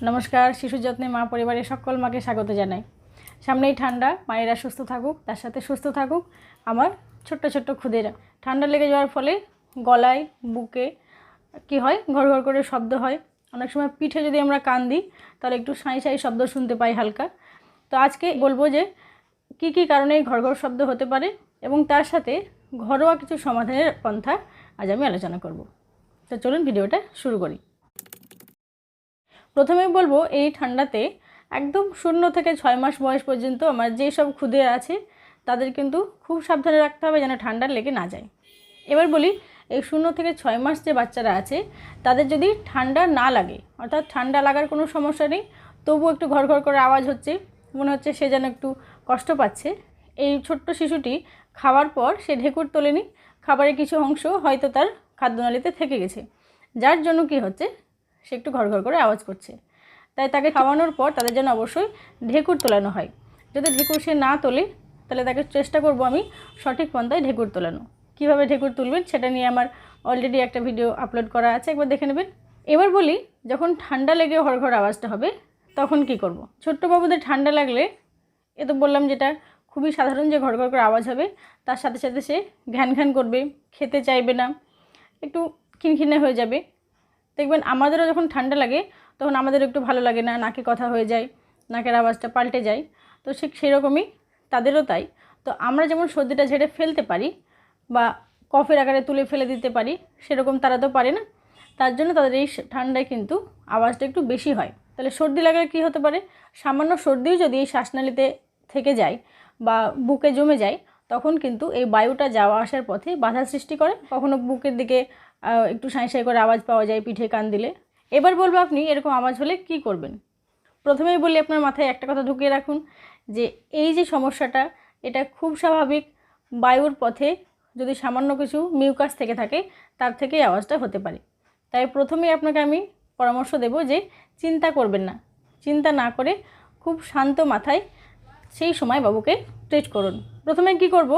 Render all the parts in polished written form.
नमस्कार शिशु যত্নে মা পরিবারের সকল মাকে স্বাগত জানাই। সামনেই ঠান্ডা, মায়েরা সুস্থ থাকুক, তার সাথে সুস্থ থাকুক আমার ছোট্ট ছোট্ট খুদেরা। ঠান্ডা লেগে যাওয়ার ফলে গলায় বুকে কি হয়, ঘর ঘর করে শব্দ হয়। অনেক সময় পিঠে যদি আমরা কান দিই তাহলে একটু সাঁই সাঁই শব্দ শুনতে পাই হালকা। তো আজকে বলবো যে কি কি কারণে ঘর ঘর শব্দ হতে পারে এবং তার সাথে ঘরোয়া কিছু সমাধানের পন্থা আজ আমি আলোচনা করব। তো চলুন ভিডিওটা শুরু করি। প্রথমেই বলবো এই ঠান্ডাতে একদম 0 থেকে 6 মাস বয়স পর্যন্ত আমার যেসব খুদে আছে তাদের কিন্তু খুব সাবধানে রাখতে হবে যেন ঠান্ডা লেগে না যায়। এবার বলি এই 0 থেকে 6 মাস যে বাচ্চারা আছে তাদের যদি ঠান্ডা না লাগে, অর্থাৎ ঠান্ডা লাগার কোনো সমস্যা নেই, তবু একটু ঘর ঘর করে আওয়াজ হচ্ছে, মনে হচ্ছে সে যেন একটু কষ্ট পাচ্ছে, এই ছোট্ট শিশুটি খাওয়ার পর সে ঢেকুর তোলেনি, খাবারের কিছু অংশ হয়তো তার খাদ্যনালীতে থেকে গেছে, যার জন্য কি হচ্ছে সে একটু ঘর ঘর করে আওয়াজ করছে। তাই তাকে খাওয়ানোর পর তাদের জন্য অবশ্যই ঢেকুর তোলানো হয়। যদি ঢেকুর সে না তোলে তাহলে তাকে চেষ্টা করব আমি সঠিক পন্থায় ঢেকুর তোলানো। কীভাবে ঢেকুর তুলবেন সেটা নিয়ে আমার অলরেডি একটা ভিডিও আপলোড করা আছে, একবার দেখে নেবেন। এবার বলি যখন ঠান্ডা লেগে ঘর ঘর আওয়াজটা হবে তখন কি করব। ছোট্ট বাবুদের ঠান্ডা লাগলে এ তো বললাম যেটা খুবই সাধারণ যে ঘর ঘর করে আওয়াজ হবে, তার সাথে সাথে সে ঘ্যান ঘ্যান করবে, খেতে চাইবে না, একটু খিনখিনে হয়ে যাবে। দেখবেন আমাদেরও যখন ঠান্ডা লাগে তখন আমাদের একটু ভালো লাগে না, নাকে কথা হয়ে যায়, নাকের আওয়াজটা পাল্টে যায়। তো ঠিক সেরকমই তাদেরও তাই। তো আমরা যেমন সর্দিটা ঝেড়ে ফেলতে পারি বা কফের আকারে তুলে ফেলে দিতে পারি, সেরকম তারা তো পারে না। তার জন্য তাদের এই ঠান্ডায় কিন্তু আওয়াজটা একটু বেশি হয়। তাহলে সর্দি লাগালে কী হতে পারে, সামান্য সর্দিও যদি এই শ্বাসনালীতে থেকে যায় বা বুকে জমে যায় তখন কিন্তু এই বায়ুটা যাওয়া আসার পথে বাধা সৃষ্টি করে। কখনো বুকের দিকে একটু সাঁই সাঁই করে আওয়াজ পাওয়া যায় পিঠে কান দিলে। এবার বলবো আপনি এরকম আওয়াজ হলে কি করবেন। প্রথমেই বলি আপনার মাথায় একটা কথা ঢুকিয়ে রাখুন যে এই যে সমস্যাটা এটা খুব স্বাভাবিক। বায়ুর পথে যদি সামান্য কিছু মিউকাস থেকে থাকে তার থেকেই আওয়াজটা হতে পারে। তাই প্রথমেই আপনাকে আমি পরামর্শ দেব যে চিন্তা করবেন না, চিন্তা না করে খুব শান্ত মাথায় সেই সময় বাবুকে ট্রিট করুন। প্রথমে কি করব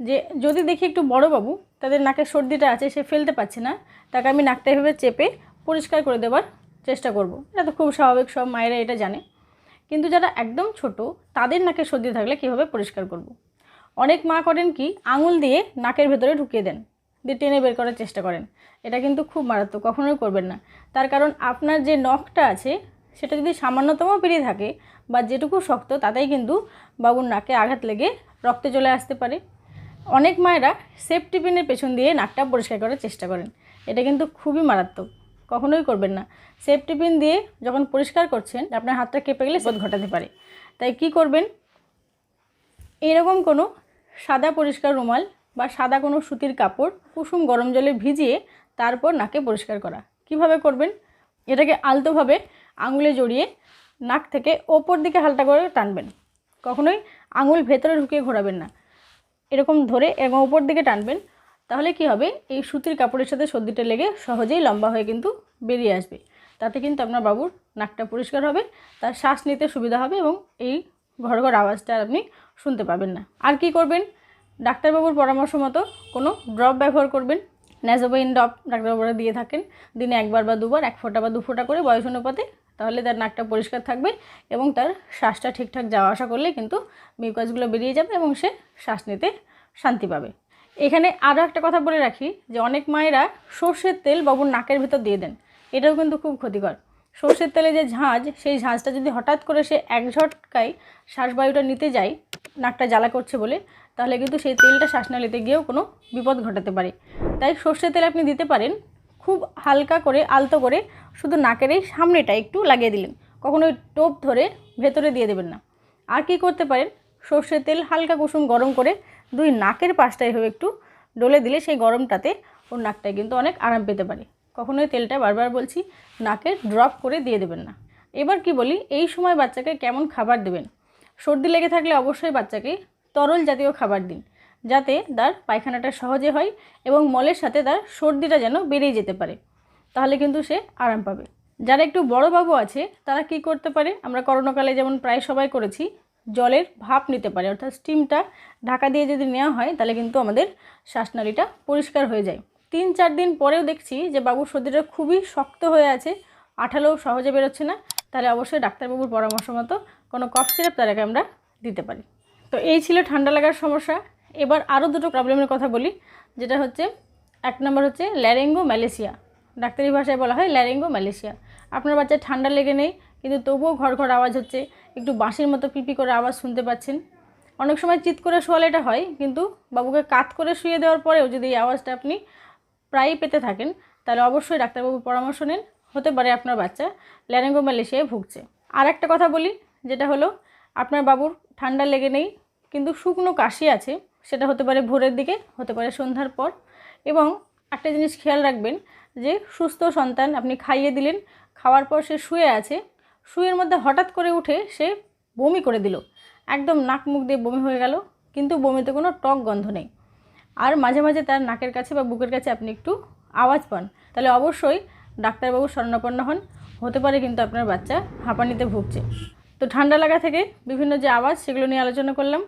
যে যদি দেখি একটু বড় বাবু তাদের নাকের সর্দিটা আছে, সে ফেলতে পারছে না, তাকে আমি নাকটা এভাবে চেপে পরিষ্কার করে দেওয়ার চেষ্টা করব। এটা তো খুব স্বাভাবিক, সব মায়েরা এটা জানে। কিন্তু যারা একদম ছোট তাদের নাকের সর্দি থাকলে কীভাবে পরিষ্কার করব। অনেক মা করেন কি আঙুল দিয়ে নাকের ভেতরে ঢুকিয়ে দেন, দিয়ে টেনে বের করার চেষ্টা করেন। এটা কিন্তু খুব মারাত্মক, কখনোই করবেন না। তার কারণ আপনার যে নখটা আছে সেটা যদি সামান্যতম বেরিয়ে থাকে বা যেটুকু শক্ত তাতেই কিন্তু বাবুর নাকে আঘাত লেগে রক্তে চলে আসতে পারে। অনেক মায়েরা সেফটি পিনের পেছন দিয়ে নাকটা পরিষ্কার করার চেষ্টা করেন, এটা কিন্তু খুবই মারাত্মক, কখনোই করবেন না। সেফটি পিন দিয়ে যখন পরিষ্কার করছেন আপনার হাতটা কেঁপে গেলে বিপদ ঘটাতে পারে। তাই কি করবেন, এরকম কোনো সাদা পরিষ্কার রুমাল বা সাদা কোনো সুতির কাপড় কুসুম গরম জলে ভিজিয়ে তারপর নাকে পরিষ্কার করা। কিভাবে করবেন, এটাকে আলতোভাবে আঙুলে জড়িয়ে নাক থেকে ওপর দিকে হালকা করে টানবেন, কখনোই আঙুল ভেতরে ঢুকিয়ে ঘোরাবেন না, এরকম ধরে এবং ওপর দিকে টানবেন। তাহলে কি হবে, এই সুতির কাপড়ের সাথে সর্দিটা লেগে সহজেই লম্বা হয়ে কিন্তু বেরিয়ে আসবে। তাতে কিন্তু আপনার বাবুর নাকটা পরিষ্কার হবে, তার শ্বাস নিতে সুবিধা হবে এবং এই ঘর ঘর আওয়াজটা আপনি শুনতে পাবেন না। আর কি করবেন, ডাক্তারবাবুর পরামর্শ মতো কোনো ড্রপ ব্যবহার করবেন। ন্যাজোবাইন ড্রপ ডাক্তারবাবুরা দিয়ে থাকেন, দিনে 1বার বা 2বার 1 ফোঁটা বা 2 ফোঁটা করে বয়স অনুপাতে। তাহলে তার নাকটা পরিষ্কার থাকবে এবং তার শ্বাসটা ঠিকঠাক যাওয়া আসা করলে কিন্তু মিউকাসগুলো বেরিয়ে যাবে এবং সে শ্বাস নিতে শান্তি পাবে। এখানে আরও একটা কথা বলে রাখি যে অনেক মায়েরা সর্ষের তেল বাবুর নাকের ভেতর দিয়ে দেন, এটাও কিন্তু খুব ক্ষতিকর। সর্ষের তেলে যে ঝাঁঝ, সেই ঝাঁঝটা যদি হঠাৎ করে সে এক ঝটকায় শ্বাসবায়ুটা নিতে যায় নাকটা জ্বালা করছে বলে, তাহলে কিন্তু সেই তেলটা শ্বাসনালীতে গিয়েও কোনো বিপদ ঘটাতে পারে। তাই সর্ষের তেল আপনি দিতে পারেন, খুব হালকা করে আলতো করে শুধু নাকের এই সামনেটা একটু লাগিয়ে দিলেন, কখনো টোপ ধরে ভেতরে দিয়ে দেবেন না। আর কি করতে পারেন, সর্ষের তেল হালকা কুসুম গরম করে 2 নাকের পাশটায় হয়ে একটু ডলে দিলে সেই গরমটাতে ওর নাকটায় কিন্তু অনেক আরাম পেতে পারে। কখনোই তেলটা বারবার বলছি নাকে ড্রপ করে দিয়ে দেবেন না। এবার কি বলি, এই সময় বাচ্চাকে কেমন খাবার দেবেন। সর্দি লেগে থাকলে অবশ্যই বাচ্চাকে তরল জাতীয় খাবার দিন, যাতে তার পায়খানাটা সহজে হয় এবং মলের সাথে তার সর্দিটা যেন বেরিয়ে যেতে পারে, তাহলে কিন্তু সে আরাম পাবে। যারা একটু বড় বাবু আছে তারা কি করতে পারে, আমরা করোনাকালে যেমন প্রায় সবাই করেছি, জলের ভাপ নিতে পারে, অর্থাৎ স্টিমটা ঢাকা দিয়ে যদি নেওয়া হয় তাহলে কিন্তু আমাদের শ্বাসনালীটা পরিষ্কার হয়ে যায়। 3-4 দিন পরেও দেখছি যে বাবুর সর্দিটা খুবই শক্ত হয়ে আছে, আঠালো সহজে বেরোচ্ছে না, তাহলে অবশ্যই ডাক্তারবাবুর পরামর্শ মতো কোনো কফ সিরাপ তাদেরকে আমরা দিতে পারি। তো এই ছিল ঠান্ডা লাগার সমস্যা। এবার আরও দুটো প্রবলেমের কথা বলি, যেটা হচ্ছে 1 নম্বর হচ্ছে ল্যারিঙ্গো ম্যালেশিয়া। ডাক্তারি ভাষায় বলা হয় ল্যারিঙ্গো ম্যালেশিয়া। আপনার বাচ্চার ঠান্ডা লেগে নেই, কিন্তু তবুও ঘর ঘর আওয়াজ হচ্ছে, একটু বাঁশির মতো পিপি করে আওয়াজ শুনতে পাচ্ছেন। অনেক সময় চিৎ করে শোয়ালে এটা হয়, কিন্তু বাবুকে কাত করে শুয়ে দেওয়ার পরেও যদি এই আওয়াজটা আপনি প্রায়ই পেতে থাকেন, তাহলে অবশ্যই ডাক্তারবাবুর পরামর্শ নিন। হতে পারে আপনার বাচ্চা ল্যারিঙ্গো ম্যালেশিয়ায় ভুগছে। আর একটা কথা বলি, যেটা হলো আপনার বাবুর ঠান্ডা লেগে নেই কিন্তু শুকনো কাশি আছে, সেটা হতে পারে ভোরের দিকে, হতে পারে সন্ধ্যার পর। এবং একটা জিনিস খেয়াল রাখবেন যে সুস্থ সন্তান আপনি খাইয়ে দিলেন, খাওয়ার পর সে শুয়ে আছে, শুয়ের মধ্যে হঠাৎ করে উঠে সে বমি করে দিল, একদম নাক মুখ দিয়ে বমি হয়ে গেল, কিন্তু বমিতে কোনো টক গন্ধ নেই, আর মাঝে মাঝে তার নাকের কাছে বা বুকের কাছে আপনি একটু আওয়াজ পান, তাহলে অবশ্যই ডাক্তারবাবু শরণাপন্ন হন। হতে পারে কিন্তু আপনার বাচ্চা হাঁপানিতে ভুগছে। তো ঠান্ডা লাগা থেকে বিভিন্ন যে আওয়াজ, সেগুলো নিয়ে আলোচনা করলাম,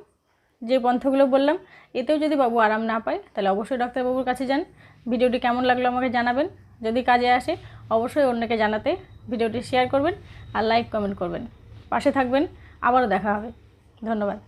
যে পন্থাগুলো বললাম, এতেও যদি বাবু আরাম না পায় তাহলে অবশ্যই ডাক্তারবাবুর কাছে যান। ভিডিওটি কেমন লাগলো আমাকে জানাবেন, যদি কাজে আসে অবশ্যই অন্যকে জানাতে ভিডিওটি শেয়ার করবেন আর লাইক কমেন্ট করবেন, পাশে থাকবেন। আবারও দেখা হবে। ধন্যবাদ।